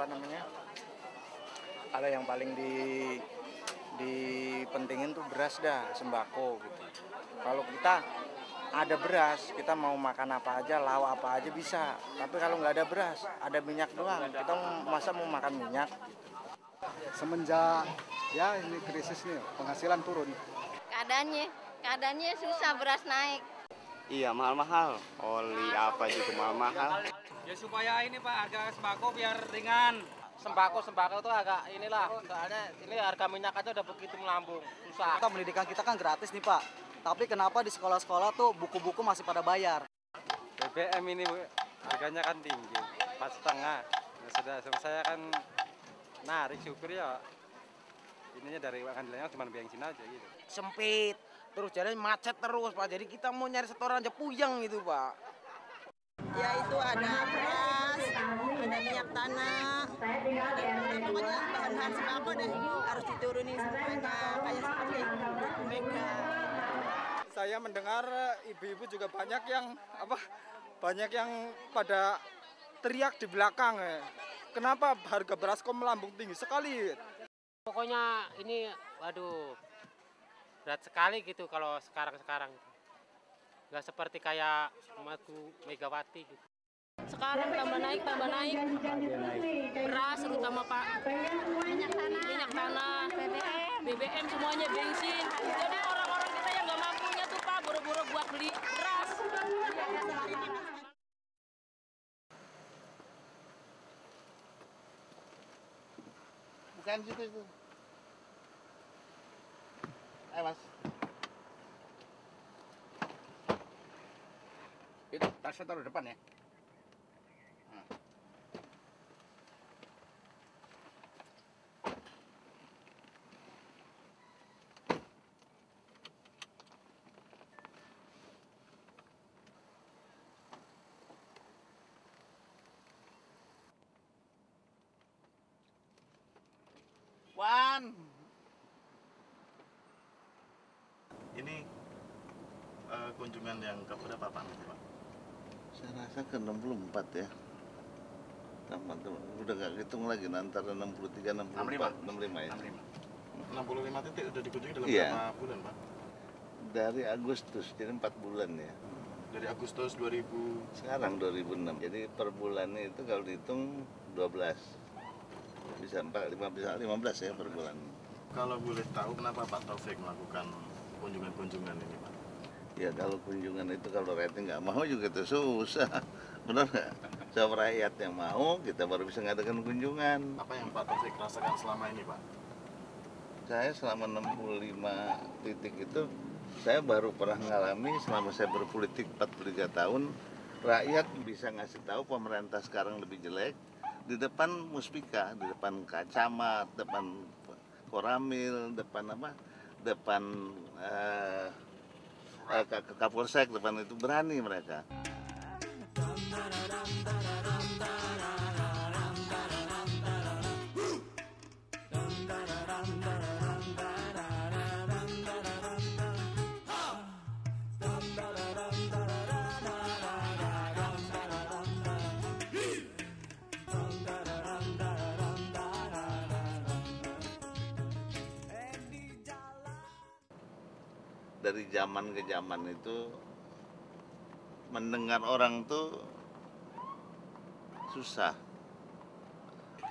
Apa namanya? Ada yang paling dipentingin tuh beras dah, sembako gitu. Kalau kita ada beras, kita mau makan apa aja, lauk apa aja bisa. Tapi kalau nggak ada beras, ada minyak doang. Kita masa mau makan minyak? Semenjak ya ini krisis nih, penghasilan turun. Keadaannya susah, beras naik. Iya, mahal-mahal. Oli apa juga mahal-mahal. Ya supaya ini Pak, harga sembako biar ringan. Sembako itu agak inilah, soalnya ini harga minyak aja udah begitu melambung, susah. Pendidikan kita kan gratis nih Pak, tapi kenapa di sekolah-sekolah tuh buku-buku masih pada bayar? BBM ini harganya kan tinggi, 4,5. Nah, sudah saya kan narik syukur ya. Ininya dari handlenya cuma bensin aja gitu. Sempit, terus jalan macet terus Pak, jadi kita mau nyari setoran aja puyeng gitu Pak. Ya itu ada beras, ada minyak tanah, pokoknya bahan-bahan sembako deh harus diturunin semuanya kayak seperti Bu Mega. Saya mendengar ibu-ibu juga banyak yang pada teriak di belakang. Kenapa harga beras kok melambung tinggi sekali? Pokoknya ini, waduh, berat sekali gitu kalau sekarang. Nggak seperti kayak Matu Megawati gitu. Sekarang tambah naik. Beras terutama Pak. Minyak tanah, BBM semuanya bensin. Jadi orang-orang kita yang nggak mampunya tuh Pak buru-buru buat beli beras. Bukan situ itu. Ayo Mas. Itu tasnya taruh depan ya. Wan. Ini kunjungan yang keberapa Pak? Saya rasa ke 64 ya. Udah gak hitung lagi antara 63, 64, 65 ya. 65 titik udah dikunjungi dalam Iya. berapa bulan Pak? Dari Agustus, jadi 4 bulan ya. Dari Agustus 2000. Sekarang 2006. Jadi per bulannya itu kalau dihitung 12. Bisa 15 ya per bulan. Kalau boleh tahu kenapa Pak Taufik melakukan kunjungan-kunjungan ini Pak? Ya kalau kunjungan itu kalau rakyatnya nggak mau juga itu susah. Benar nggak? Sama rakyat yang mau kita baru bisa ngadakan kunjungan. Apa yang Pak Taufik rasakan selama ini Pak? Saya selama 65 titik itu saya baru pernah mengalami selama saya berpolitik 43 tahun, rakyat bisa ngasih tahu pemerintah sekarang lebih jelek di depan Muspika, di depan Kacamat, depan Koramil, depan Kapolsek, depan itu berani mereka. Dari zaman ke zaman itu mendengar orang tuh susah.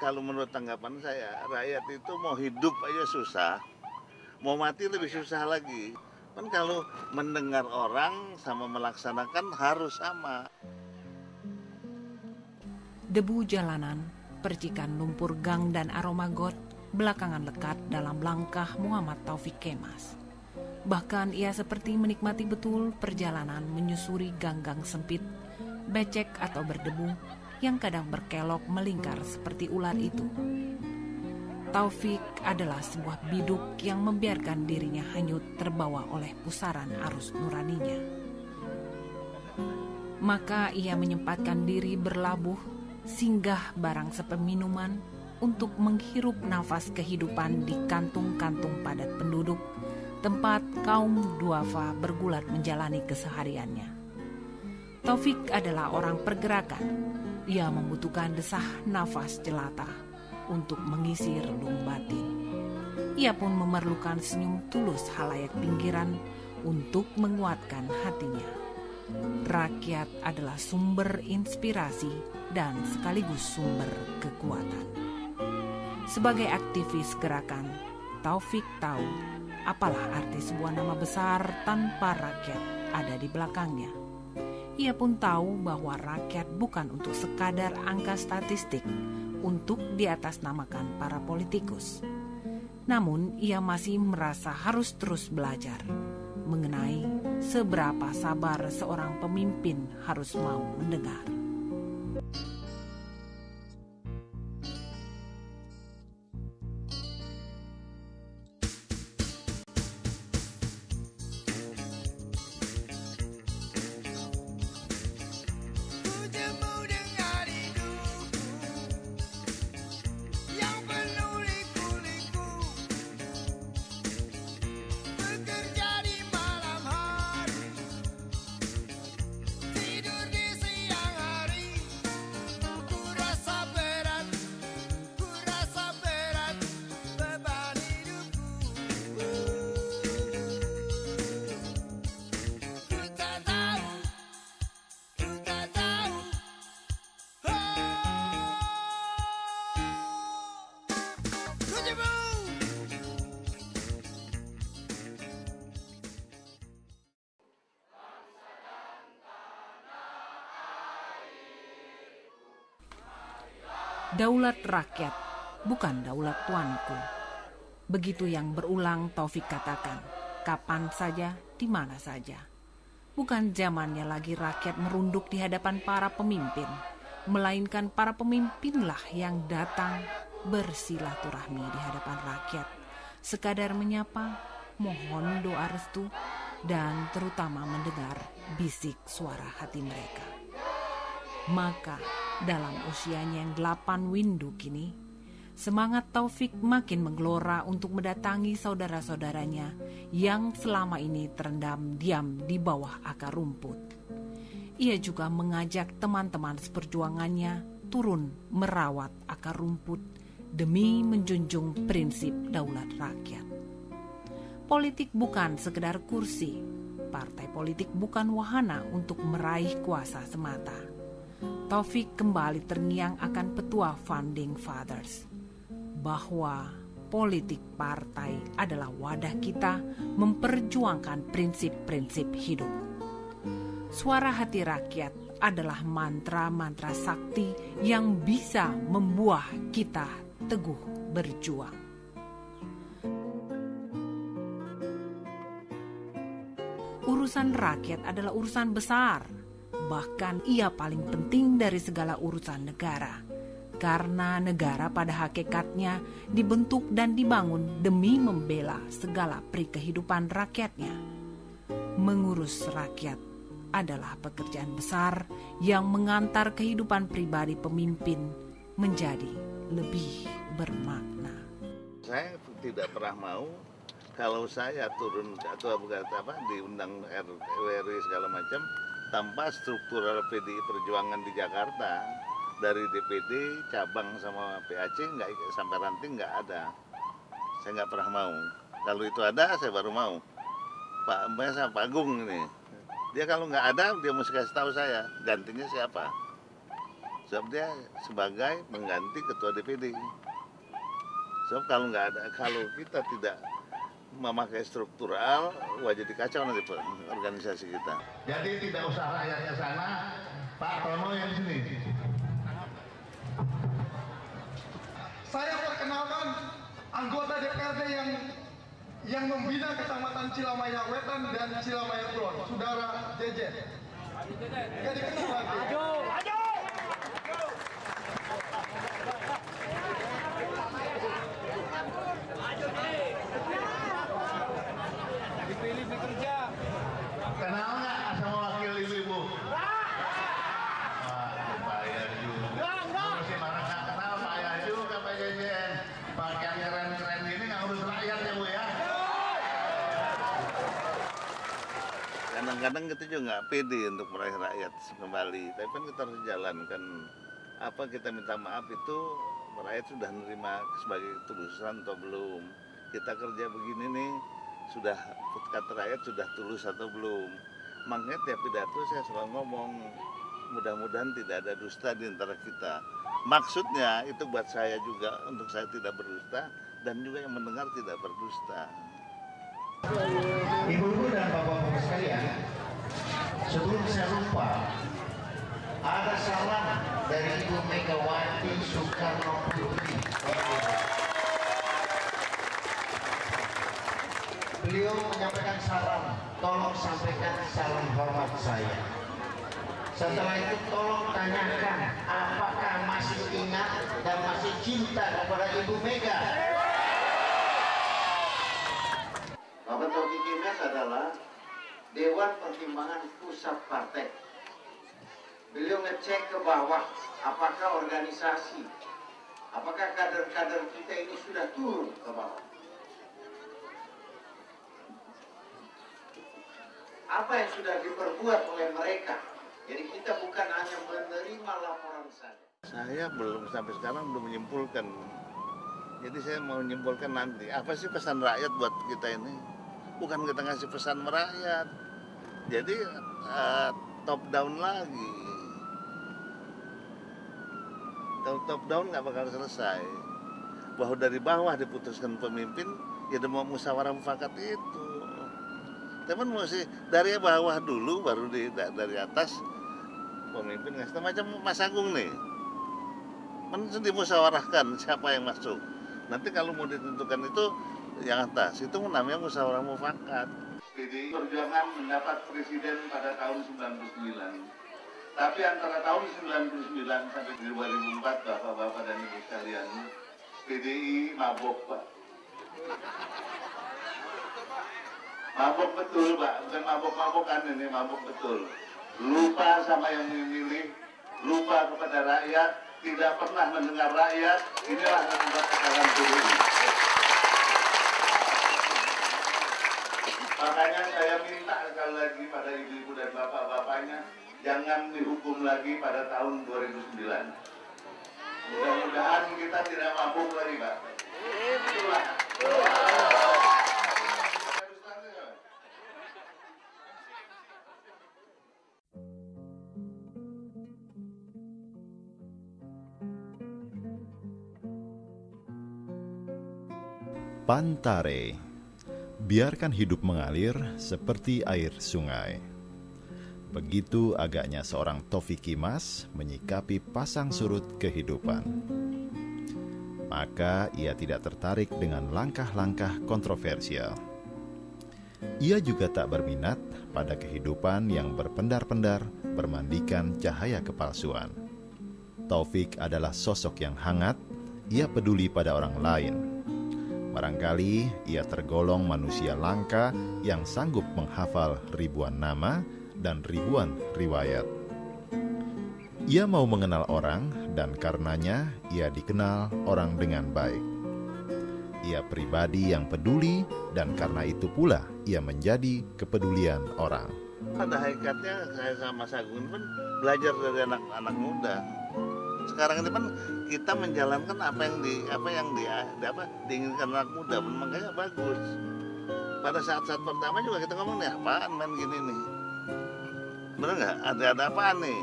Kalau menurut tanggapan saya, rakyat itu mau hidup aja susah, mau mati lebih susah lagi. Kan kalau mendengar orang sama melaksanakan harus sama. Debu jalanan, percikan lumpur gang dan aroma got belakangan lekat dalam langkah Muhammad Taufik Kemas. Bahkan ia seperti menikmati betul perjalanan menyusuri gang-gang sempit, becek atau berdebu yang kadang berkelok melingkar seperti ular itu. Taufik adalah sebuah biduk yang membiarkan dirinya hanyut terbawa oleh pusaran arus nuraninya. Maka ia menyempatkan diri berlabuh, singgah barang sepeminuman untuk menghirup nafas kehidupan di kantung-kantung padat penduduk, tempat kaum duafa bergulat menjalani kesehariannya. Taufik adalah orang pergerakan, Ia membutuhkan desah nafas jelata untuk mengisi relung batin. Ia pun memerlukan senyum tulus halayak pinggiran untuk menguatkan hatinya. Rakyat adalah sumber inspirasi dan sekaligus sumber kekuatan. Sebagai aktivis gerakan, Taufik tahu apalah arti sebuah nama besar tanpa rakyat ada di belakangnya. Ia pun tahu bahwa rakyat bukan untuk sekadar angka statistik untuk diatasnamakan para politikus. Namun ia masih merasa harus terus belajar mengenai seberapa sabar seorang pemimpin harus mau mendengar. Daulat rakyat, bukan daulat tuanku. Begitu yang berulang Taufik katakan, kapan saja, di mana saja. Bukan zamannya lagi rakyat merunduk di hadapan para pemimpin, melainkan para pemimpinlah yang datang bersilaturahmi di hadapan rakyat, sekadar menyapa, mohon doa restu, dan terutama mendengar bisik suara hati mereka. Maka dalam usianya yang 8 windu kini, semangat Taufik makin menggelora untuk mendatangi saudara-saudaranya yang selama ini terendam diam di bawah akar rumput. Ia juga mengajak teman-teman seperjuangannya turun merawat akar rumput demi menjunjung prinsip daulat rakyat. Politik bukan sekedar kursi, partai politik bukan wahana untuk meraih kuasa semata. Taufik kembali terngiang akan petua Founding Fathers, bahwa politik partai adalah wadah kita memperjuangkan prinsip-prinsip hidup. Suara hati rakyat adalah mantra-mantra sakti yang bisa membuat kita teguh berjuang. Urusan rakyat adalah urusan besar. Bahkan ia paling penting dari segala urusan negara. Karena negara pada hakikatnya dibentuk dan dibangun demi membela segala peri kehidupan rakyatnya. Mengurus rakyat adalah pekerjaan besar yang mengantar kehidupan pribadi pemimpin menjadi lebih bermakna. Saya tidak pernah mau kalau saya turun atau diundang RWRI segala macam tanpa struktural PDI Perjuangan di Jakarta, dari DPD, cabang sama PAC nggak sampai ranting nggak ada. Saya nggak pernah mau. Kalau itu ada, saya baru mau. Pak Agung ini, dia kalau nggak ada, dia mesti kasih tahu saya gantinya siapa. Sebab dia sebagai pengganti ketua DPD. Sebab kalau nggak ada, kalau kita tidak memakai struktural, wah jadi kacau nanti organisasi kita. Jadi tidak usah rakyatnya sana, Pak Tono yang sini. Saya perkenalkan anggota DPRD yang membina Kecamatan Cilamaya Wetan dan Cilamaya Kulon, Saudara Jejen. Gak dikenal lagi. Ajo. Dipilih bekerja. Kenal nggak sama wakil ibu-ibu? Payah juga. Mesti marah nggak kenal, payah juga Pak Jejen. Pakaian keren-keren ini nggak urus rakyat ya Bu ya. Kadang-kadang kita juga nggak pede untuk meraih rakyat kembali. Tapi kan kita harus jalankan apa kita minta maaf itu rakyat sudah menerima sebagai ketulusan atau belum. Kita kerja begini nih, sudah kata rakyat sudah tulus atau belum. Makanya tiap pidato saya selalu ngomong, mudah-mudahan tidak ada dusta di antara kita. Maksudnya itu buat saya juga, untuk saya tidak berdusta, dan juga yang mendengar tidak berdusta. Ibu-ibu dan bapak-bapak sekalian, sebelum saya lupa, ada salam dari Ibu Megawati Soekarno Putri. Beliau menyampaikan salam, tolong sampaikan salam hormat saya. Setelah itu tolong tanyakan apakah masih ingat dan masih cinta kepada Ibu Mega. Bapak Taufik Kemas adalah Dewan Pertimbangan Pusat Partai. Beliau ngecek ke bawah apakah organisasi, apakah kader-kader kita ini sudah turun ke bawah. Apa yang sudah diperbuat oleh mereka. Jadi kita bukan hanya menerima laporan saja. Saya belum sampai sekarang belum menyimpulkan. Jadi saya mau menyimpulkan nanti. Apa sih pesan rakyat buat kita ini? Bukan kita ngasih pesan merakyat. Jadi top down lagi. Top down nggak bakal selesai. Bahwa dari bawah diputuskan pemimpin, ya mau musyawarah mufakat itu. Tapi mesti dari bawah dulu, baru dari atas pemimpin ngasih tahu. Macam Mas Agung nih, dimusyawarahkan siapa yang masuk. Nanti kalau mau ditentukan itu yang atas, itu namanya musyawarah mufakat. PDI Perjuangan mendapat presiden pada tahun 99. Tapi antara tahun 99 sampai 2004, bapak-bapak dan ibu sekalian, PDI mabok, Pak. Mabok betul, Pak. Bukan mabok-mabokan ini, mabok betul. Lupa sama yang memilih, lupa kepada rakyat, tidak pernah mendengar rakyat. Inilah yang membuat kesalahan PDI. Makanya saya minta sekali lagi pada ibu-ibu dan bapak-bapaknya, jangan dihukum lagi pada tahun 2009. Mudah-mudahan kita tidak mabuk lagi, Pak. Itulah. Pantare, biarkan hidup mengalir seperti air sungai. Begitu agaknya seorang Taufik Kemas menyikapi pasang surut kehidupan. Maka ia tidak tertarik dengan langkah-langkah kontroversial. Ia juga tak berminat pada kehidupan yang berpendar-pendar bermandikan cahaya kepalsuan. Taufik adalah sosok yang hangat, ia peduli pada orang lain. Barangkali ia tergolong manusia langka yang sanggup menghafal ribuan nama dan ribuan riwayat. Ia mau mengenal orang dan karenanya ia dikenal orang dengan baik. Ia pribadi yang peduli dan karena itu pula ia menjadi kepedulian orang. Pada hakikatnya saya sama Mas Agung pun belajar dari anak-anak muda. Sekarang ini kan kita menjalankan apa yang diinginkan anak muda, makanya bagus. Pada saat-saat pertama juga kita ngomong nih apaan main gini nih, bener nggak? Ada apaan nih?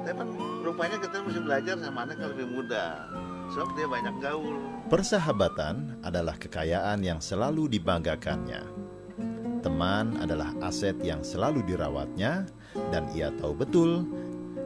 Tapi kan rupanya kita mesti belajar sama anak yang lebih muda, sebab dia banyak gaul. Persahabatan adalah kekayaan yang selalu dibanggakannya. Teman adalah aset yang selalu dirawatnya, dan ia tahu betul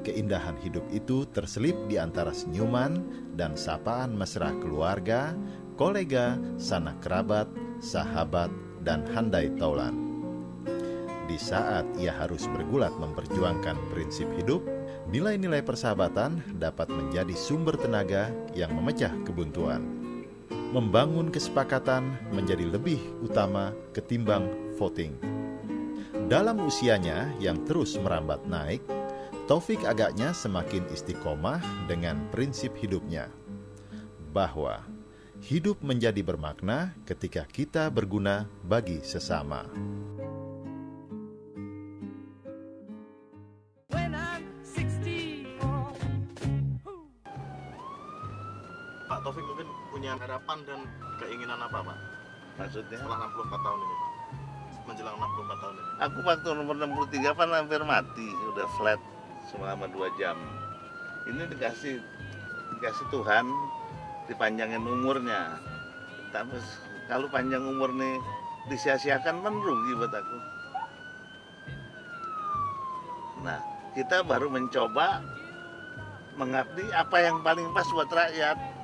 keindahan hidup itu terselip di antara senyuman dan sapaan mesra keluarga, kolega, sanak kerabat, sahabat, dan handai taulan. Di saat ia harus bergulat memperjuangkan prinsip hidup, nilai-nilai persahabatan dapat menjadi sumber tenaga yang memecah kebuntuan. Membangun kesepakatan menjadi lebih utama ketimbang voting. Dalam usianya yang terus merambat naik, Taufik agaknya semakin istiqomah dengan prinsip hidupnya, bahwa hidup menjadi bermakna ketika kita berguna bagi sesama. Taufik mungkin punya harapan dan keinginan apa Pak? Maksudnya? Setelah 64 tahun ini Pak. Menjelang 64 tahun ini. Aku waktu nomor 63 kan hampir mati, udah flat selama 2 jam. Ini dikasih Tuhan, dipanjangin umurnya. Tapi kalau panjang umur nih disia-siakan kan rugi buat aku. Nah, kita baru mencoba mengabdi apa yang paling pas buat rakyat.